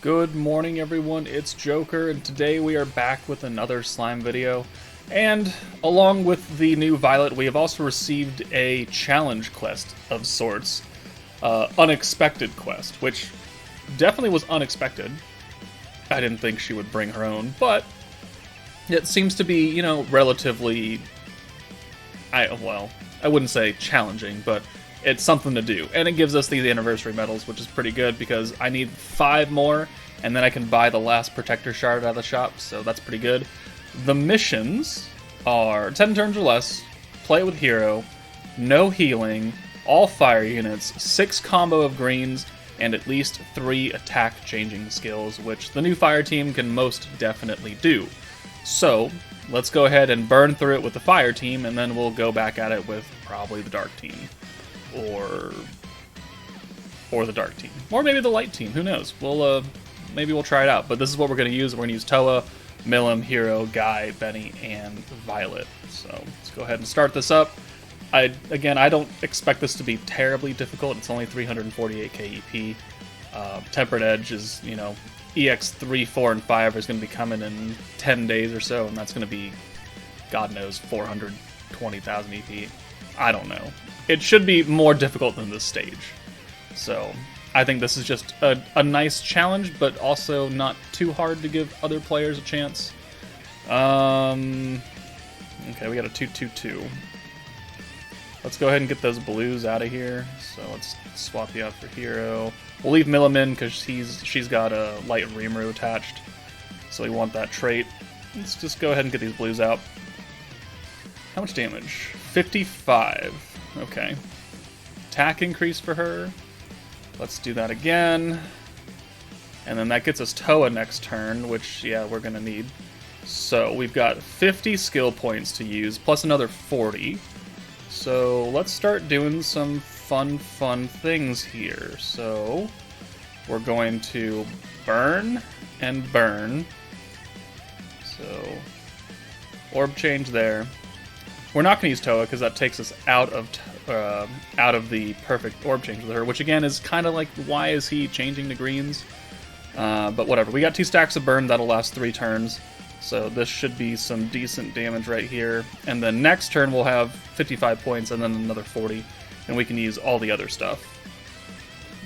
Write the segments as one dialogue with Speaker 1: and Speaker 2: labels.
Speaker 1: Good morning everyone, it's Joker, and today we are back with another slime video. And along with the new Violet, we have also received a challenge quest of sorts. Unexpected quest, which definitely was unexpected. I didn't think she would bring her own, but it seems to be, relatively... I wouldn't say challenging, but it's something to do. And it gives us these anniversary medals, which is pretty good because I need 5 more, and then I can buy the last protector shard out of the shop, so that's pretty good. The missions are 10 turns or less, play with hero, no healing, all fire units, 6 combo of greens, and at least 3 attack changing skills, which the new fire team can most definitely do. So, let's go ahead and burn through it with the fire team, and then we'll go back at it with probably the dark team. Or the dark team. Or maybe the light team, who knows? Maybe we'll try it out. But this is what we're going to use. We're going to use Toa, Milim, Hero, Guy, Benny, and Violet. So let's go ahead and start this up. I don't expect this to be terribly difficult. It's only 348k EP. Tempered Edge is, EX 3, 4, and 5 is going to be coming in 10 days or so, and that's going to be, God knows, 420,000 EP. I don't know. It should be more difficult than this stage. So, I think this is just a nice challenge, but also not too hard to give other players a chance. Okay, we got a 2-2-2. Let's go ahead and get those blues out of here. So let's swap you out for Hero. We'll leave Milim in because she's got a light Rimuru attached. So we want that trait. Let's just go ahead and get these blues out. How much damage? 55. Okay. Attack increase for her. Let's do that again. And then that gets us Toa next turn, which, yeah, we're going to need. So we've got 50 skill points to use, plus another 40. So let's start doing some fun things here. So we're going to burn and burn. So orb change there. We're not going to use Toa because that takes us out of the perfect orb change with her, which again is kind of like, why is he changing to greens? But whatever. We got 2 stacks of burn that'll last 3 turns, so this should be some decent damage right here. And then next turn we'll have 55 points and then another 40, and we can use all the other stuff.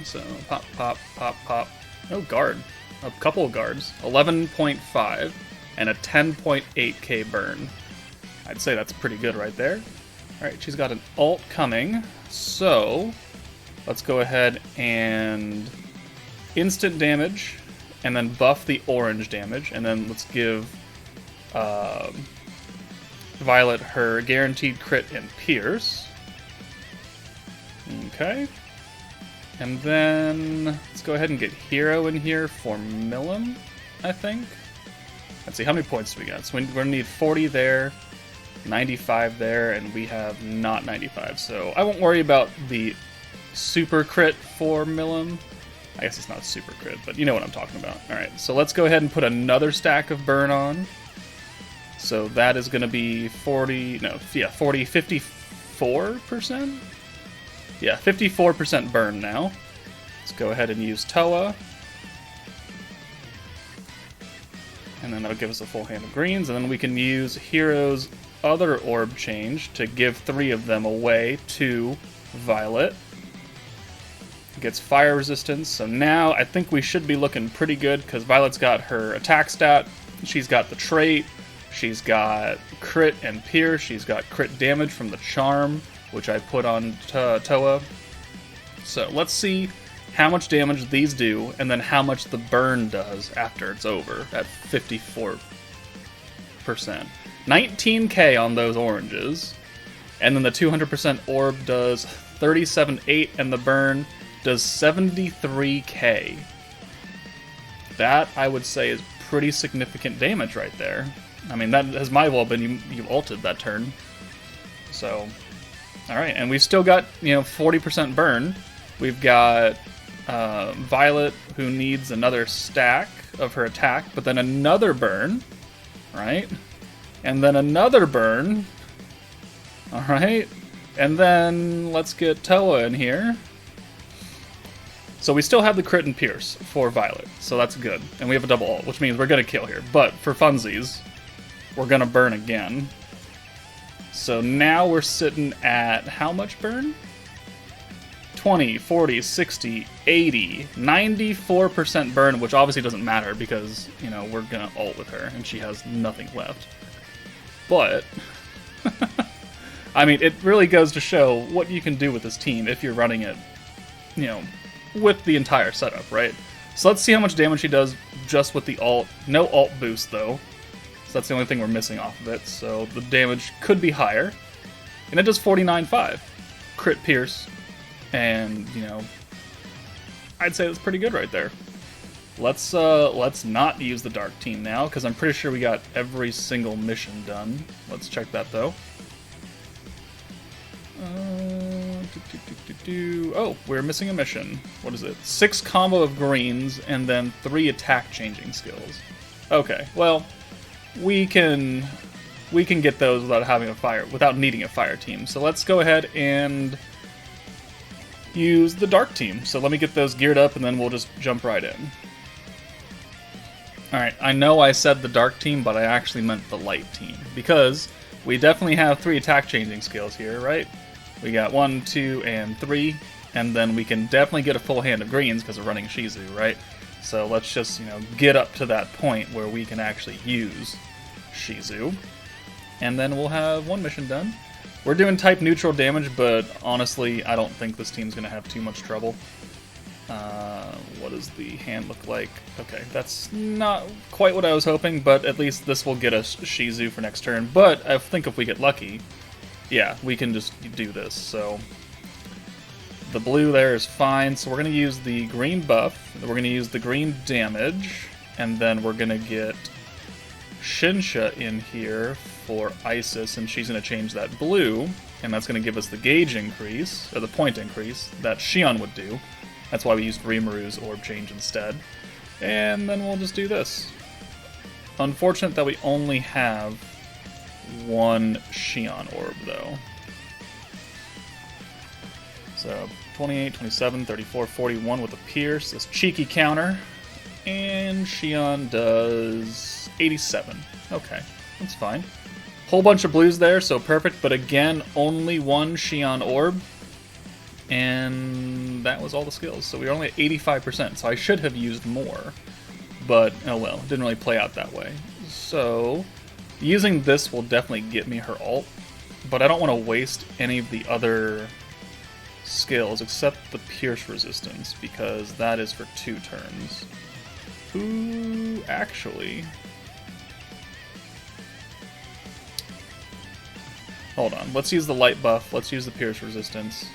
Speaker 1: So pop, pop, pop, pop. Oh, guard. A couple of guards. 11.5 and a 10.8k burn. I'd say that's pretty good right there. Alright, she's got an ult coming, so let's go ahead and instant damage, and then buff the orange damage, and then let's give Violet her guaranteed crit and pierce. Okay. And then let's go ahead and get Hero in here for Milim, I think. Let's see, how many points do we got? So we're going to need 40 there. 95 there, and we have not 95, so I won't worry about the super crit for Milim. I guess it's not a super crit, but you know what I'm talking about. Alright, so let's go ahead and put another stack of burn on. So that is going to be 54%? Yeah, 54% burn now. Let's go ahead and use Toa. And then that'll give us a full hand of greens, and then we can use Hero's other orb change to give 3 of them away to Violet. Gets fire resistance, so now I think we should be looking pretty good because Violet's got her attack stat, she's got the trait, she's got crit and pierce, she's got crit damage from the charm, which I put on Toa. So let's see how much damage these do, and then how much the burn does after it's over at 54%. 19k on those oranges, and then the 200% orb does 37.8, and the burn does 73k. That, I would say, is pretty significant damage right there. I mean, that has might well been you ulted that turn. So, alright, and we've still got, 40% burn. We've got Violet, who needs another stack of her attack, but then another burn, right? And then another burn. Alright. And then let's get Toa in here. So we still have the crit and pierce for Violet, so that's good. And we have a double ult, which means we're going to kill here. But for funsies, we're going to burn again. So now we're sitting at how much burn? 20, 40, 60, 80, 94% burn, which obviously doesn't matter because, you know, we're going to ult with her and she has nothing left. But, I mean, it really goes to show what you can do with this team if you're running it, you know, with the entire setup, right? So let's see how much damage she does just with the ult. No ult boost, though. So that's the only thing we're missing off of it. So the damage could be higher. And it does 49.5. Crit pierce. And, you know, I'd say that's pretty good right there. Let's not use the Dark Team now, because I'm pretty sure we got every single mission done. Let's check that, though. Oh, we're missing a mission. What is it? 6 combo of greens, and then 3 attack changing skills. Okay, well, we can get those without needing a fire team. So let's go ahead and use the Dark Team. So let me get those geared up, and then we'll just jump right in. Alright, I know I said the Dark Team, but I actually meant the Light Team, because we definitely have 3 attack changing skills here, right? We got 1, 2, and 3, and then we can definitely get a full hand of greens because we're running Shizu, right? So let's just, you know, get up to that point where we can actually use Shizu, and then we'll have 1 mission done. We're doing type neutral damage, but honestly, I don't think this team's going to have too much trouble. What does the hand look like? Okay, that's not quite what I was hoping, but at least this will get us Shizu for next turn. But I think if we get lucky, yeah, we can just do this. So the blue there is fine. So we're going to use the green buff, we're going to use the green damage, and then we're going to get Shinsha in here for Isis, and she's going to change that blue, and that's going to give us the gauge increase, or the point increase, that Xion would do. That's why we used Rimaru's orb change instead. And then we'll just do this. Unfortunate that we only have 1 Xion orb, though. So, 28, 27, 34, 41 with a pierce, this cheeky counter. And Xion does 87. Okay, that's fine. Whole bunch of blues there, so perfect, but again, only 1 Xion orb. And that was all the skills. So we were only at 85%, so I should have used more. But, oh well, it didn't really play out that way. So, using this will definitely get me her ult, but I don't want to waste any of the other skills except the pierce resistance, because that is for 2 turns. Ooh, actually... Hold on, let's use the light buff, let's use the pierce resistance.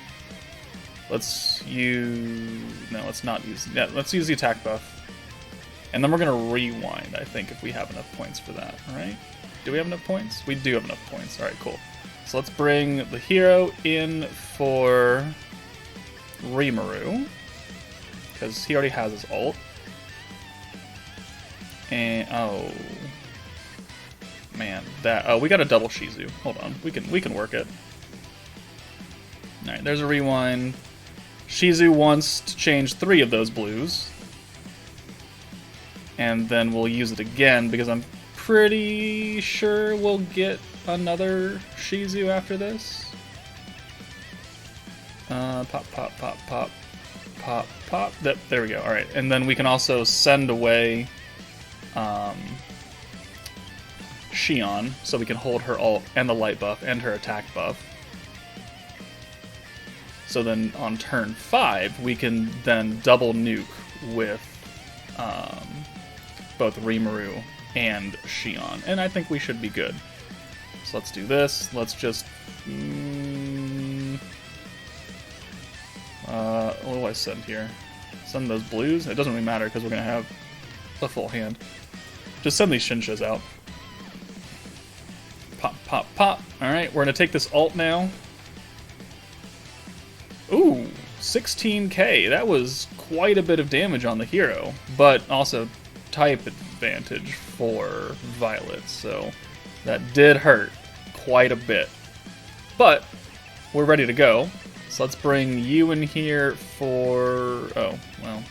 Speaker 1: Let's use... No, let's not use... Yeah, let's use the attack buff. And then we're going to rewind, I think, if we have enough points for that, right? Do we have enough points? We do have enough points. Alright, cool. So let's bring the hero in for Rimaru, because he already has his ult. And... oh... Man, that... oh, we got a double Shizu. Hold on. We can work it. Alright, there's a rewind. Shizu wants to change 3 of those blues. And then we'll use it again, because I'm pretty sure we'll get another Shizu after this. Pop, pop, pop, pop, pop, pop. There we go. Alright, and then we can also send away Xion, so we can hold her ult and the light buff and her attack buff. So then on turn 5, we can then double nuke with both Rimaru and Xion. And I think we should be good. So let's do this. Let's just... what do I send here? Send those blues? It doesn't really matter because we're going to have a full hand. Just send these Shinshas out. Pop, pop, pop. Alright, we're going to take this ult now. Ooh, 16k. That was quite a bit of damage on the hero, but also type advantage for Violet, so that did hurt quite a bit. But we're ready to go, So let's bring you in here for... Oh, well.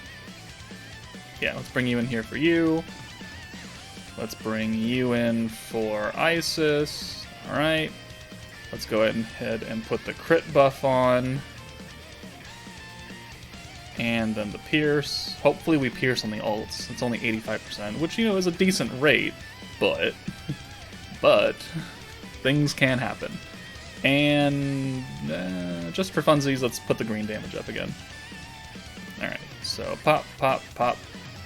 Speaker 1: Yeah, let's bring you in here for you. Let's bring you in for Isis. Alright. Let's go ahead and put the crit buff on. And then the pierce. Hopefully we pierce on the ults. It's only 85%, which, you know, is a decent rate, but... but... things can happen. And just for funsies, let's put the green damage up again. Alright, so pop, pop, pop,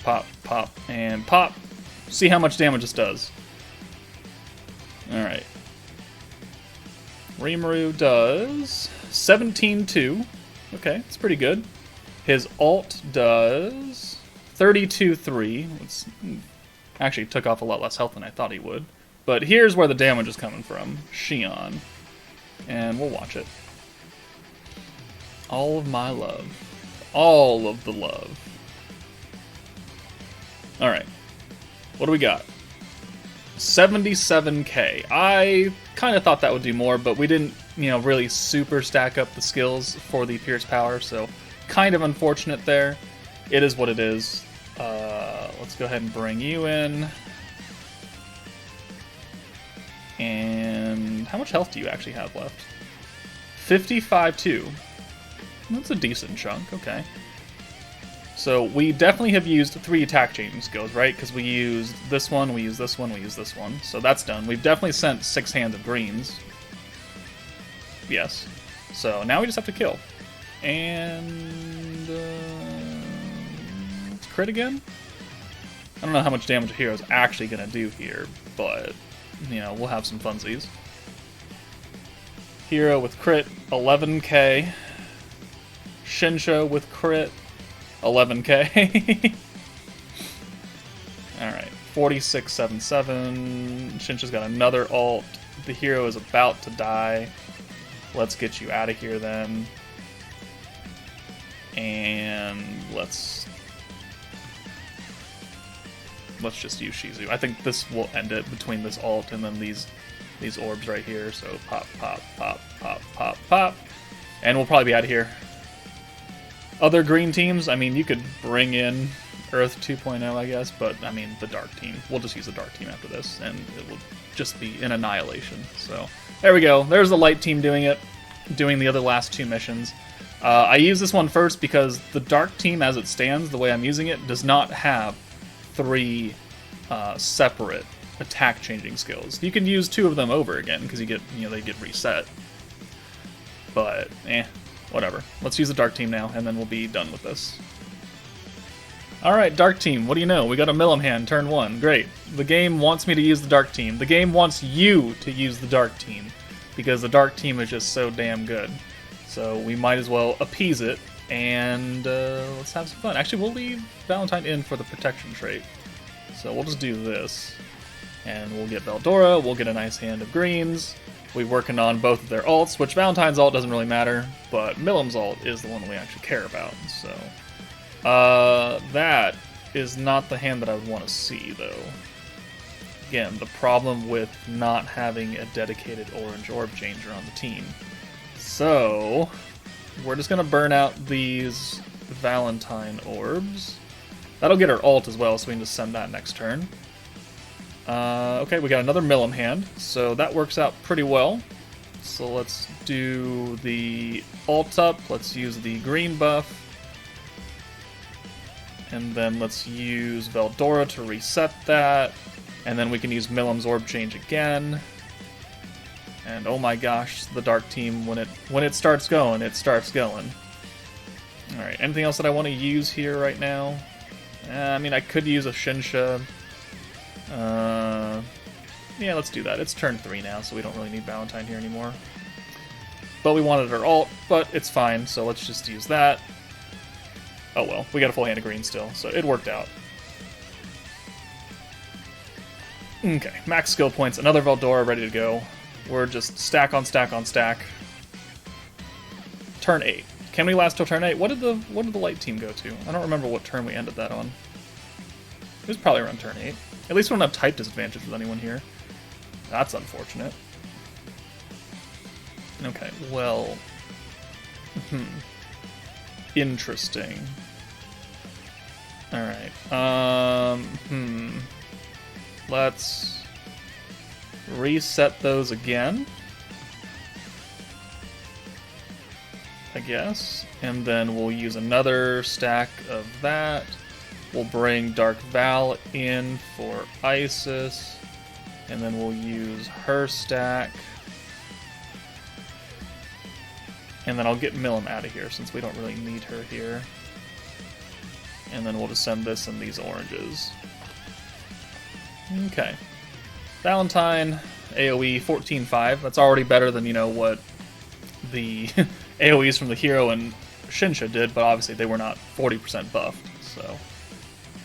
Speaker 1: pop, pop, and pop. See how much damage this does. Alright. Rimuru does 17-2. Okay, it's pretty good. His ult does 32-3. It's actually took off a lot less health than I thought he would. But here's where the damage is coming from. Xion. And we'll watch it. All of my love. All of the love. Alright. What do we got? 77k. I kind of thought that would do more, but we didn't, you know, really super stack up the skills for the Pierce power, so kind of unfortunate there. It is what it is. Let's go ahead and bring you in. And how much health do you actually have left? 55-2. That's a decent chunk, okay. So we definitely have used 3 attack changing skills, right? Because we used this one, we used this one, we used this one. So that's done. We've definitely sent 6 hands of greens. Yes. So now we just have to kill. And... crit again? I don't know how much damage a hero is actually going to do here, but, you know, we'll have some funsies. Hero with crit, 11k. Shinsho with crit, 11k. Alright, 4677. Shinsho's got another ult. The hero is about to die. Let's get you out of here then. And let's just use Shizu. I think this will end it between this ult and then these orbs right here. So pop, pop, pop, pop, pop, pop. And we'll probably be out of here. Other green teams, I mean, you could bring in Earth 2.0, I guess, but, I mean, the Dark team. We'll just use the Dark team after this, and it will just be an annihilation. So, there we go. There's the Light team doing it, doing the other last 2 missions. I use this one first because the Dark team, as it stands, the way I'm using it, does not have 3 separate attack-changing skills. You can use 2 of them over again, because you get, you know, they get reset. But, whatever. Let's use the Dark team now, and then we'll be done with this. Alright, Dark team, what do you know? We got a Milim hand, turn 1. Great. The game wants me to use the Dark team. The game wants you to use the Dark team, because the Dark team is just so damn good. So we might as well appease it, and let's have some fun. Actually, we'll leave Valentine in for the protection trait. So we'll just do this, and we'll get Veldora, we'll get a nice hand of greens. We're working on both of their ults, which Valentine's ult doesn't really matter, but Milim's ult is the one that we actually care about. So, that is not the hand that I would want to see, though. Again, the problem with not having a dedicated orange orb changer on the team. So, we're just going to burn out these Valentine orbs. That'll get our ult as well, so we can just send that next turn. Okay, we got another Milim hand, so that works out pretty well. So let's do the ult up, let's use the green buff, and then let's use Veldora to reset that, and then we can use Milim's orb change again. And oh my gosh, the Dark team, when it starts going, it starts going. Alright, anything else that I want to use here right now? I mean, I could use a Shinsha. Yeah, let's do that. It's turn 3 now, so we don't really need Valentine here anymore. But we wanted our ult, but it's fine, so let's just use that. Oh well, we got a full hand of green still, so it worked out. Okay, max skill points, another Veldora ready to go. We're just stack on stack on stack. Turn 8. Can we last till turn 8? What did the Light team go to? I don't remember what turn we ended that on. It was probably around turn 8. At least we don't have type disadvantage with anyone here. That's unfortunate. Okay, well... Interesting. Alright. Let's reset those again, I guess. And then we'll use another stack of that. We'll bring Dark Val in for Isis. And then we'll use her stack. And then I'll get Milim out of here since we don't really need her here. And then we'll just send this in these oranges. Okay. Valentine, AoE 14.5. That's already better than, you know, what the AoEs from the hero and Shinsha did, but obviously they were not 40% buffed, so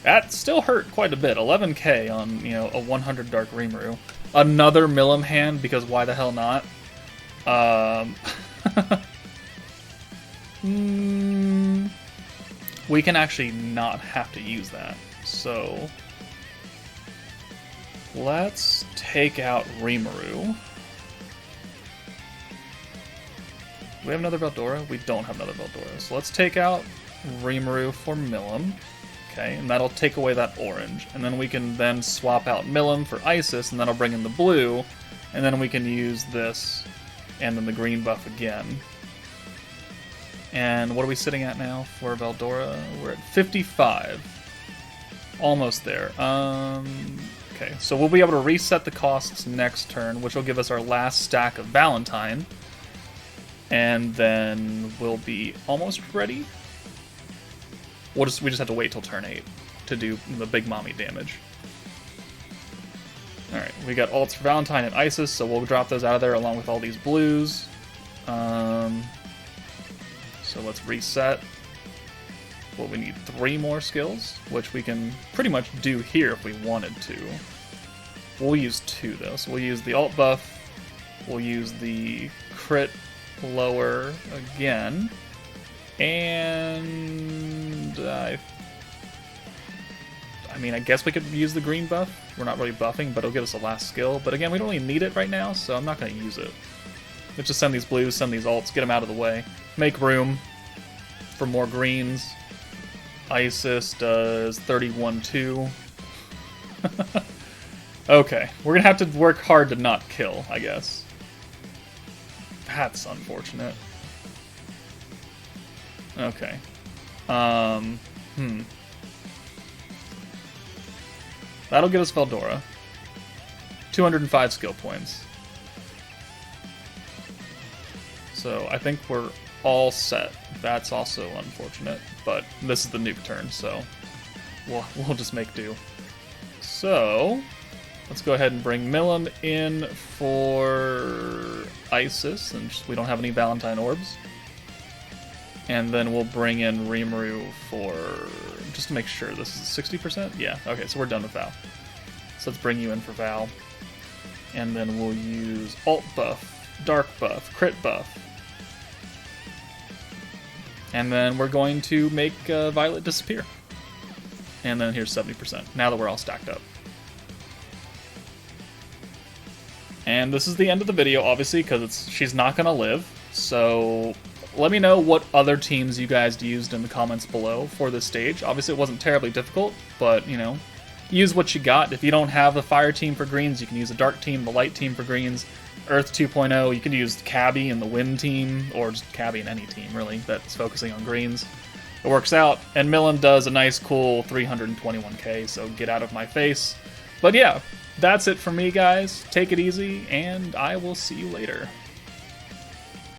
Speaker 1: that still hurt quite a bit. 11k on, you know, a 100 Dark Rimuru. Another Milim hand, because why the hell not? We can actually not have to use that, so let's take out Rimuru. Do we have another Veldora? We don't have another Veldora. So let's take out Rimuru for Milim. Okay, and that'll take away that orange. And then we can then swap out Milim for Isis, and that'll bring in the blue. And then we can use this, and then the green buff again. And what are we sitting at now for Veldora? We're at 55. Almost there. Okay, so we'll be able to reset the costs next turn, which will give us our last stack of Valentine. And then we'll be almost ready. We just have to wait till turn 8 to do the big mommy damage. Alright, we got ults for Valentine and Isis, so we'll drop those out of there along with all these blues. So let's reset. Well, we need 3 more skills, which we can pretty much do here if we wanted to. We'll use 2 though, so we'll use the alt buff, we'll use the crit lower again, and I mean, I guess we could use the green buff. We're not really buffing, but it'll give us a last skill. But again, we don't really need it right now, so I'm not going to use it. Let's just send these blues, send these alts, get them out of the way. Make room for more greens. Isis does 31-2. Okay, we're going to have to work hard to not kill, I guess. That's unfortunate. Okay. That'll get us Veldora. 205 skill points. So I think we're all set. That's also unfortunate, but this is the nuke turn, so we'll just make do. So let's go ahead and bring Milim in for Isis, since we don't have any Valentine orbs. And then we'll bring in Rimuru for, just to make sure, this is 60%? Yeah, okay, so we're done with Val. So let's bring you in for Val. And then we'll use alt buff, dark buff, crit buff. And then we're going to make Violet disappear. And then here's 70%, now that we're all stacked up. And this is the end of the video, obviously, because she's not going to live. So let me know what other teams you guys used in the comments below for this stage. Obviously, it wasn't terribly difficult, but, you know, use what you got. If you don't have the fire team for greens, you can use the dark team, the light team for greens, Earth 2.0. You can use Cabby and the wind team, or just Cabby and any team, really, that's focusing on greens. It works out, and Milim does a nice, cool 321k, so get out of my face. But yeah, that's it for me, guys. Take it easy, and I will see you later.